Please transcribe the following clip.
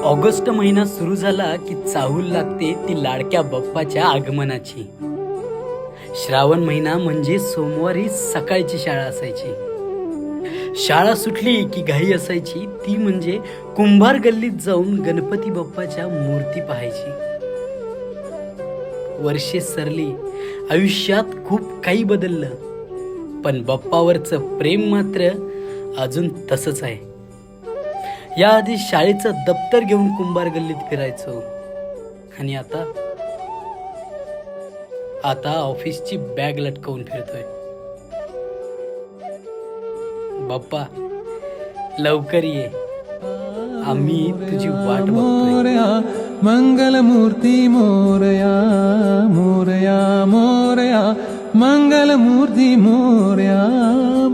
August महिना सुरू झाला की चाहूल लागते ती लाडक्या बाप्पाच्या आगमनाची. श्रावण महिना म्हणजे सोमवारी सकाळची शाळा असायची. शाळा सुटली की घाई असायची ती म्हणजे कुंभार गल्लीत जाऊन गणपती बाप्पाच्या मूर्ती पाहायची. वर्षे सरली, आयुष्यात खूप काही बदललं, पण बाप्पावरचं प्रेम मात्र अजून तसंच आहे. याआधी शाळेचं दप्तर घेऊन कुंभार गल्लीत फिरायचो आणि आता ऑफिसची बॅग लटकवून फिरतोय. बाप्पा लवकर ये, आम्ही तुझी वाट बघतोय. मोरया मंगलमूर्ती मोरया मोरया मोरया मंगलमूर्ती मोरया.